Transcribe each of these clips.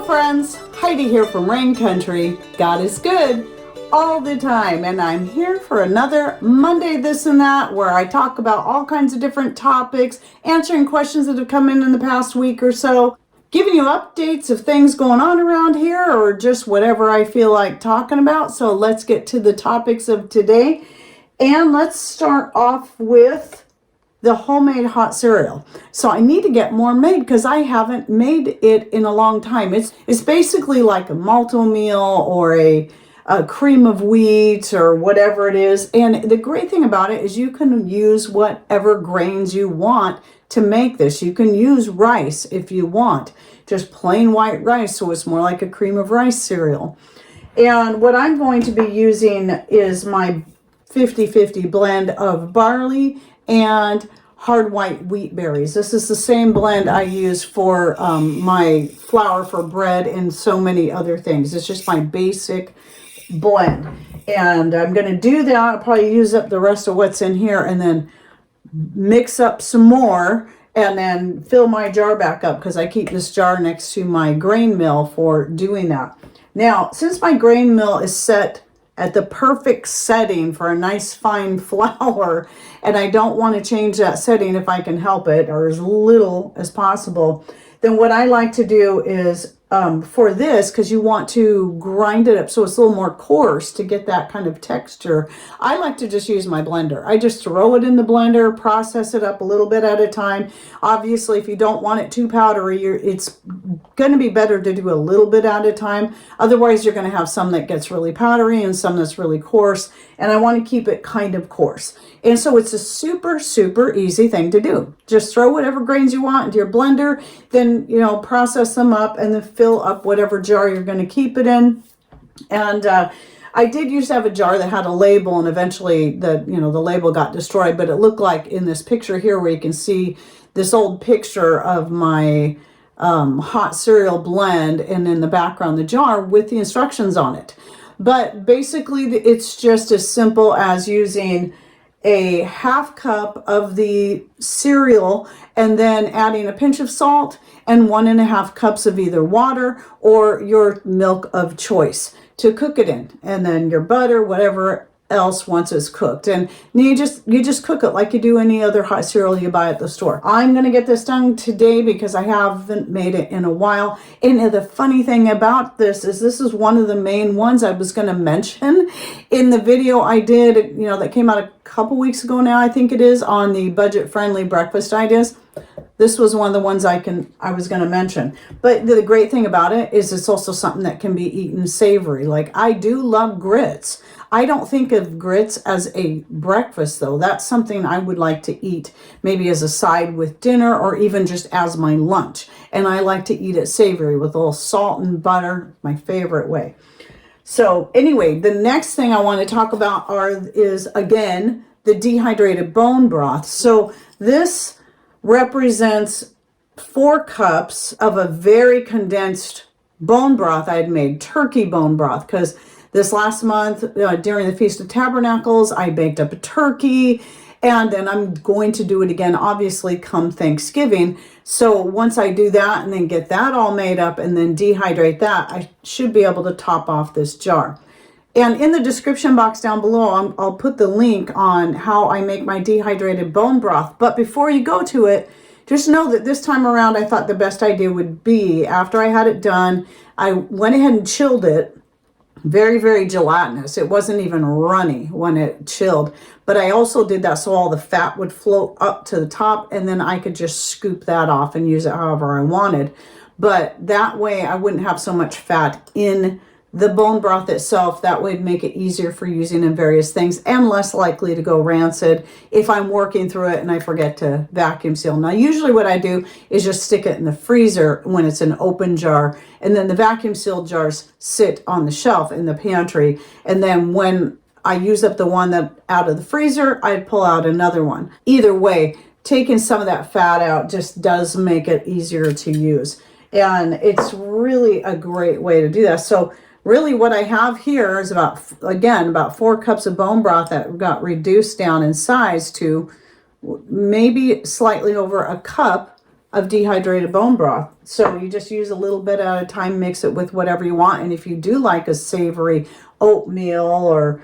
friends, Heidi here from Rain Country. God is good all the time, and I'm here for another Monday This and That, where I talk about all kinds of different topics, answering questions that have come in the past week or so, giving you updates of things going on around here, or just whatever I feel like talking about. So let's get to the topics of today, and let's start off with the homemade hot cereal. So I need to get more made because I haven't made it in a long time. It's basically like a malto meal or a cream of wheat or whatever it is. And the great thing about it is you can use whatever grains you want to make this. You can use rice if you want, just plain white rice, so it's more like a cream of rice cereal. And what I'm going to be using is my 50-50 blend of barley and hard white wheat berries. This is the same blend I use for my flour for bread and so many other things. It's just my basic blend. And I'm going to do that. I'll probably use up the rest of what's in here and then mix up some more and then fill my jar back up, because I keep this jar next to my grain mill for doing that. Now, since my grain mill is set at the perfect setting for a nice fine flour, and I don't want to change that setting if I can help it, or as little as possible, then what I like to do is for this, because you want to grind it up so it's a little more coarse to get that kind of texture, I like to just use my blender. I just throw it in the blender, process it up a little bit at a time. Obviously, if you don't want it too powdery, it's going to be better to do a little bit at a time. Otherwise, you're going to have some that gets really powdery and some that's really coarse, and I want to keep it kind of coarse. And so it's a super, super easy thing to do. Just throw whatever grains you want into your blender, then, process them up and then fill up whatever jar you're going to keep it in. And I did used to have a jar that had a label, and eventually the label got destroyed, but it looked like in this picture here where you can see this old picture of my hot cereal blend, and in the background the jar with the instructions on it. But basically it's just as simple as using a half cup of the cereal and then adding a pinch of salt and 1.5 cups of either water or your milk of choice to cook it in, and then your butter, whatever else once it's cooked. And you just cook it like you do any other hot cereal you buy at the store. I'm going to get this done today because I haven't made it in a while. And the funny thing about this is one of the main ones I was going to mention in the video I did, that came out a couple weeks ago now, I think it is, on the budget-friendly breakfast ideas. This was one of the ones I was going to mention. But the great thing about it is it's also something that can be eaten savory. Like, I do love grits. I don't think of grits as a breakfast, though. That's something I would like to eat maybe as a side with dinner, or even just as my lunch. And I like to eat it savory with a little salt and butter, my favorite way. So anyway, the next thing I want to talk about is again, the dehydrated bone broth. So this represents 4 cups of a very condensed bone broth I had made, turkey bone broth, because this last month during the Feast of Tabernacles, I baked up a turkey, and then I'm going to do it again, obviously, come Thanksgiving. So once I do that and then get that all made up and then dehydrate that, I should be able to top off this jar. And in the description box down below, I'll put the link on how I make my dehydrated bone broth. But before you go to it, just know that this time around, I thought the best idea would be, after I had it done, I went ahead and chilled it. Very, very gelatinous. It wasn't even runny when it chilled. But I also did that so all the fat would float up to the top, and then I could just scoop that off and use it however I wanted. But that way I wouldn't have so much fat in the bone broth itself. That would make it easier for using in various things and less likely to go rancid if I'm working through it and I forget to vacuum seal. Now, usually what I do is just stick it in the freezer when it's an open jar, and then the vacuum sealed jars sit on the shelf in the pantry. And then when I use up the one that out of the freezer, I pull out another one. Either way, taking some of that fat out just does make it easier to use. And it's really a great way to do that. So really what I have here is about 4 cups of bone broth that got reduced down in size to maybe slightly over a cup of dehydrated bone broth. So you just use a little bit at a time, mix it with whatever you want. And if you do like a savory oatmeal or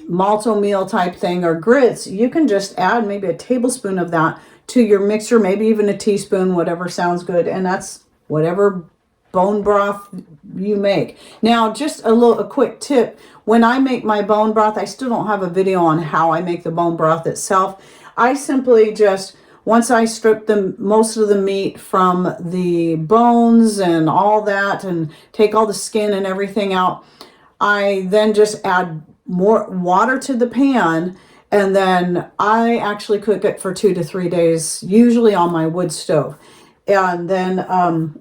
malto-meal type thing or grits, you can just add maybe a tablespoon of that to your mixture, maybe even a teaspoon, whatever sounds good. And that's whatever bone broth you make. Now, just a quick tip. When I make my bone broth, I still don't have a video on how I make the bone broth itself. I simply just, once I strip most of the meat from the bones and all that and take all the skin and everything out, I then just add more water to the pan, and then I actually cook it for 2 to 3 days, usually on my wood stove. And then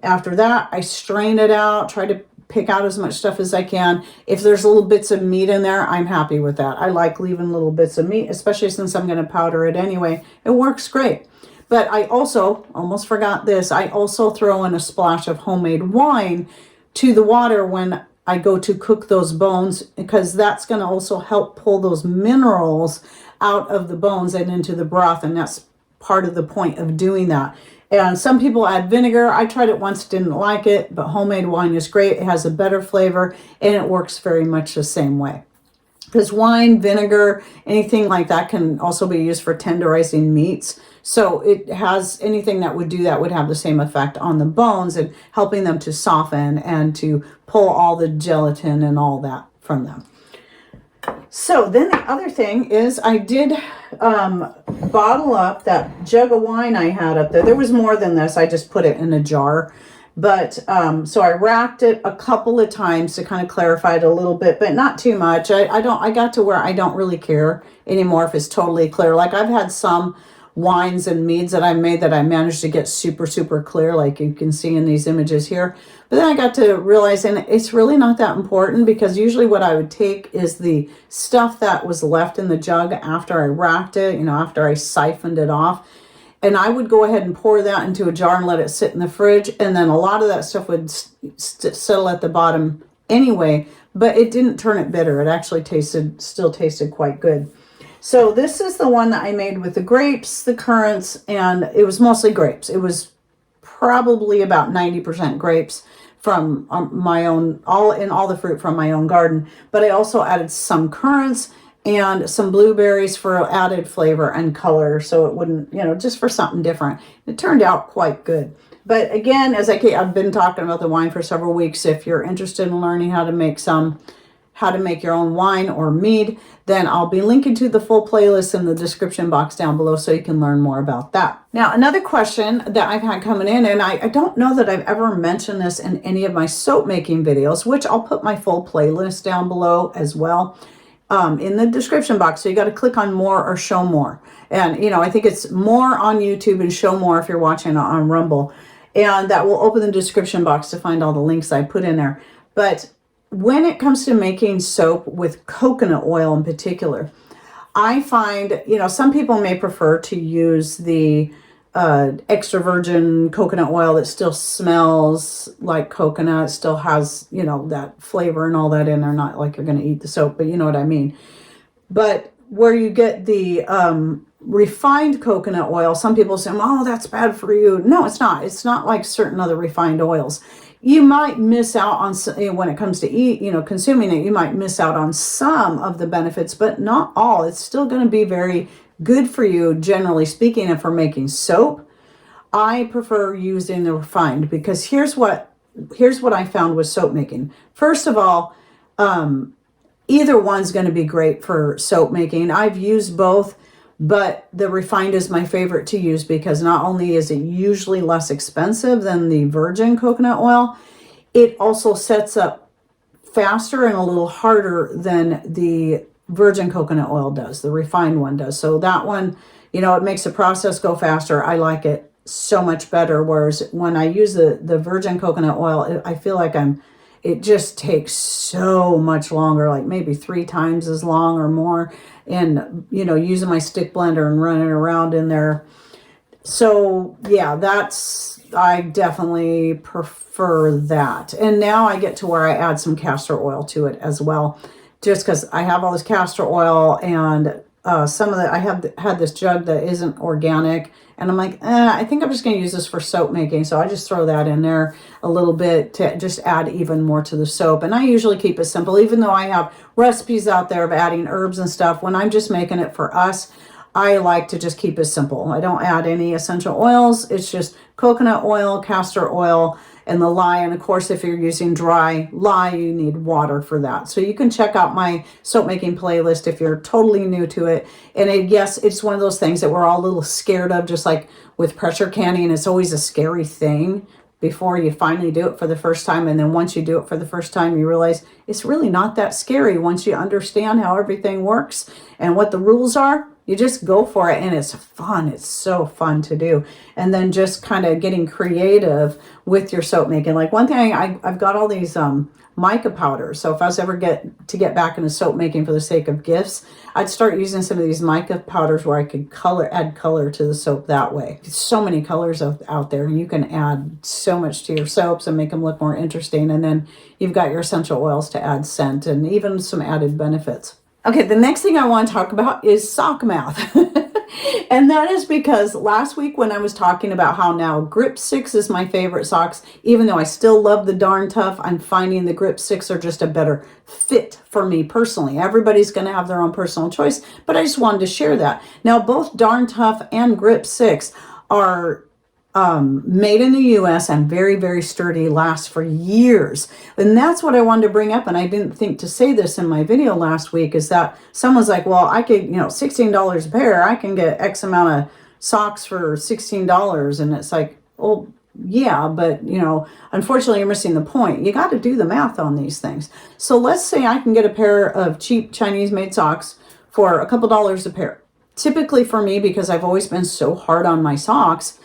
after that, I strain it out, try to pick out as much stuff as I can. If there's little bits of meat in there, I'm happy with that. I like leaving little bits of meat, especially since I'm going to powder it anyway. It works great. But I also, almost forgot this, I also throw in a splash of homemade wine to the water when I go to cook those bones, because that's going to also help pull those minerals out of the bones and into the broth. And that's part of the point of doing that. And some people add vinegar. I tried it once, didn't like it, but homemade wine is great. It has a better flavor and it works very much the same way. Because wine, vinegar, anything like that can also be used for tenderizing meats. So it has anything that would do that would have the same effect on the bones and helping them to soften and to pull all the gelatin and all that from them. So then the other thing is I did bottle up that jug of wine I had up there. There was more than this. I just put it in a jar. But so I racked it a couple of times to kind of clarify it a little bit, but not too much. I got to where I don't really care anymore if it's totally clear. Like I've had some wines and meads that I made that I managed to get super, super clear, like you can see in these images here. But then I got to realize, and it's really not that important, because usually what I would take is the stuff that was left in the jug after I racked it, after I siphoned it off. And I would go ahead and pour that into a jar and let it sit in the fridge. And then a lot of that stuff would settle at the bottom anyway, but it didn't turn it bitter. It actually still tasted quite good. So this is the one that I made with the grapes, the currants, and it was mostly grapes. It was probably about 90% grapes from my own, all the fruit from my own garden. But I also added some currants and some blueberries for added flavor and color, so it wouldn't, just for something different. It turned out quite good. But again, I've been talking about the wine for several weeks. If you're interested in learning how to make your own wine or mead, then I'll be linking to the full playlist in the description box down below so you can learn more about that. Now, another question that I've had coming in, and I don't know that I've ever mentioned this in any of my soap making videos, which I'll put my full playlist down below as well. In the description box. So you got to click on more or show more. And, I think it's more on YouTube and show more if you're watching on Rumble. And that will open the description box to find all the links I put in there. But when it comes to making soap with coconut oil in particular, I find, some people may prefer to use the extra virgin coconut oil that still smells like coconut, still has, that flavor and all that in there, not like you're going to eat the soap, but you know what I mean. But where you get the refined coconut oil, some people say, oh, that's bad for you. No, it's not. It's not like certain other refined oils. You might miss out on, when it comes to consuming it, you might miss out on some of the benefits, but not all. It's still going to be very good for you, generally speaking. And for making soap, I prefer using the refined, because here's what I found with soap making. First of all, either one's going to be great for soap making. I've used both, but the refined is my favorite to use, because not only is it usually less expensive than the virgin coconut oil, it also sets up faster and a little harder than the virgin coconut oil does, the refined one does. So that one, it makes the process go faster. I like it so much better. Whereas when I use the virgin coconut oil, I feel like it just takes so much longer, like maybe 3 times as long or more. And, using my stick blender and running around in there. So yeah, I definitely prefer that. And now I get to where I add some castor oil to it as well, just because I have all this castor oil and some of the, I have had this jug that isn't organic, and I'm like, I think I'm just going to use this for soap making. So I just throw that in there a little bit to just add even more to the soap. And I usually keep it simple, even though I have recipes out there of adding herbs and stuff. When I'm just making it for us, I like to just keep it simple. I don't add any essential oils. It's just coconut oil, castor oil, and the lye. And of course, if you're using dry lye, you need water for that. So you can check out my soap making playlist if you're totally new to it. And yes, it's one of those things that we're all a little scared of, just like with pressure canning. It's always a scary thing before you finally do it for the first time. And then once you do it for the first time, you realize it's really not that scary. Once you understand how everything works and what the rules are, you just go for it, and it's fun. It's so fun to do. And then just kind of getting creative with your soap making. Like one thing, I've got all these mica powders. So if I was ever get back into soap making for the sake of gifts, I'd start using some of these mica powders where I could add color to the soap that way. There's so many colors out there, and you can add so much to your soaps and make them look more interesting. And then you've got your essential oils to add scent and even some added benefits. Okay, the next thing I want to talk about is sock math. And that is because last week when I was talking about how now Grip 6 is my favorite socks, even though I still love the Darn Tough, I'm finding the Grip 6 are just a better fit for me personally. Everybody's going to have their own personal choice, but I just wanted to share that. Now, both Darn Tough and Grip 6 are made in the US and very, very sturdy, last for years. And that's what I wanted to bring up. And I didn't think to say this in my video last week, is that someone's like, well, I could, $16 a pair. I can get X amount of socks for $16. And it's like, oh, yeah, but unfortunately you're missing the point. You got to do the math on these things. So let's say I can get a pair of cheap Chinese made socks for a couple dollars a pair. Typically for me, because I've always been so hard on my socks,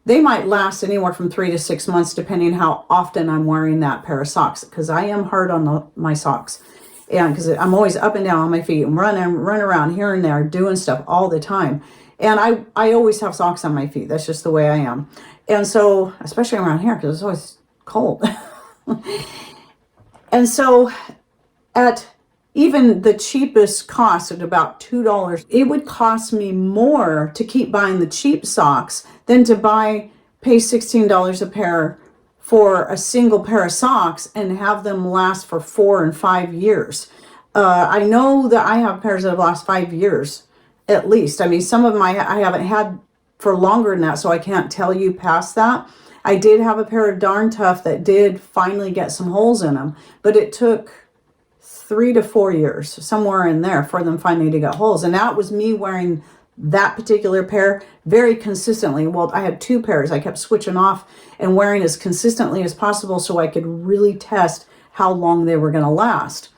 they might last anywhere from 3 to 6 months, depending how often I'm wearing that pair of socks, because I am hard on my socks. And because I'm always up and down on my feet and run around here and there doing stuff all the time. And I always have socks on my feet. That's just the way I am. And so, especially around here, because it's always cold. And so at even the cheapest cost at about $2, it would cost me more to keep buying the cheap socks than to pay $16 a pair for a single pair of socks and have them last for 4 and 5 years. I know that I have pairs that have lasted 5 years at least. I mean, some of them I haven't had for longer than that, so I can't tell you past that. I did have a pair of Darn Tough that did finally get some holes in them, but it took 3 to 4 years, somewhere in there, for them finally to get holes. And that was me wearing that particular pair very consistently. Well, I had 2 pairs. I kept switching off and wearing as consistently as possible so I could really test how long they were going to last.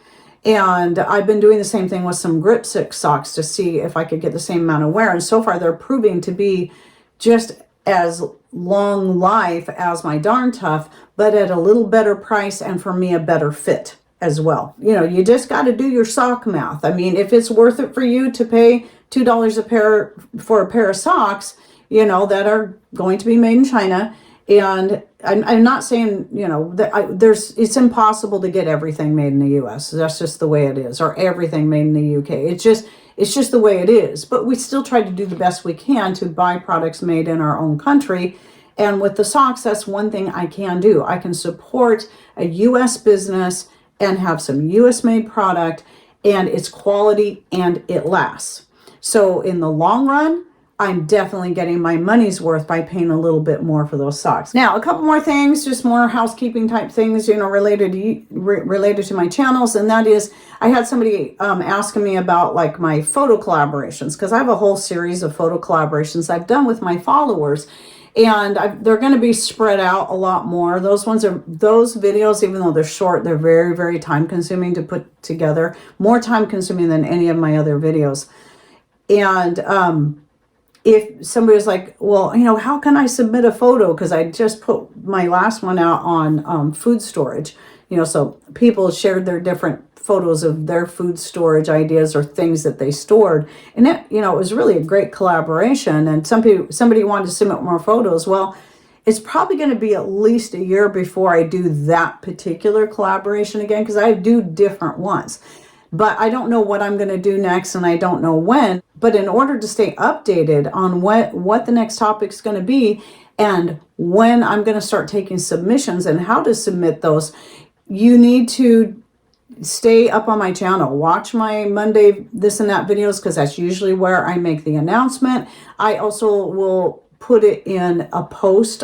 And I've been doing the same thing with some Grip 6 socks to see if I could get the same amount of wear. And so far, they're proving to be just as long life as my Darn Tough, but at a little better price, and for me, a better fit as well. You just got to do your sock math. I mean, if it's worth it for you to pay $2 a pair for a pair of socks, that are going to be made in China. And I'm not saying, that it's impossible to get everything made in the US. That's just the way it is, or everything made in the UK. It's just the way it is. But we still try to do the best we can to buy products made in our own country. And with the socks, that's one thing I can do. I can support a US business and have some US made product, and it's quality and it lasts. So in the long run, I'm definitely getting my money's worth by paying a little bit more for those socks. Now, a couple more things, just more housekeeping type things, related to my channels. And that is, I had somebody asking me about like my photo collaborations, because I have a whole series of photo collaborations I've done with my followers. And they're going to be spread out a lot more. Those videos, even though they're short, they're very, very time consuming to put together. More time consuming than any of my other videos. And if somebody was like, well, how can I submit a photo? Because I just put my last one out on food storage. So people shared their different photos of their food storage ideas or things that they stored. And it was really a great collaboration. And somebody wanted to submit more photos. Well, it's probably going to be at least a year before I do that particular collaboration again, because I do different ones. but I don't know what I'm going to do next, and I don't know when. But in order to stay updated on what the next topic's going to be, and when I'm going to start taking submissions and how to submit those, you need to stay up on my channel. Watch my Monday this and that videos, because that's usually where I make the announcement. I also will put it in a post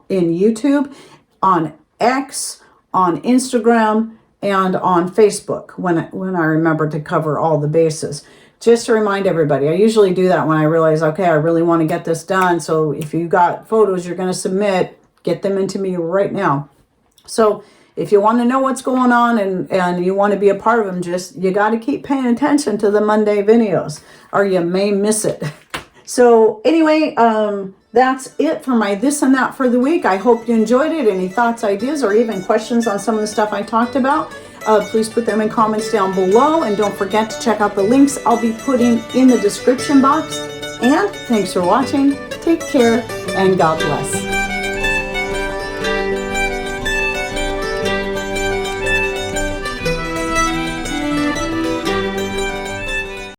in YouTube, on X, on Instagram, and on Facebook when I remember to cover all the bases. Just to remind everybody, I usually do that when I realize, okay, I really want to get this done. So if you got photos you're going to submit, get them into me right now. So if you want to know what's going on and you want to be a part of them, you got to keep paying attention to the Monday videos, or you may miss it. So anyway, that's it for my this and that for the week. I hope you enjoyed it. Any thoughts, ideas, or even questions on some of the stuff I talked about, please put them in comments down below. And don't forget to check out the links I'll be putting in the description box. And thanks for watching. Take care, and God bless.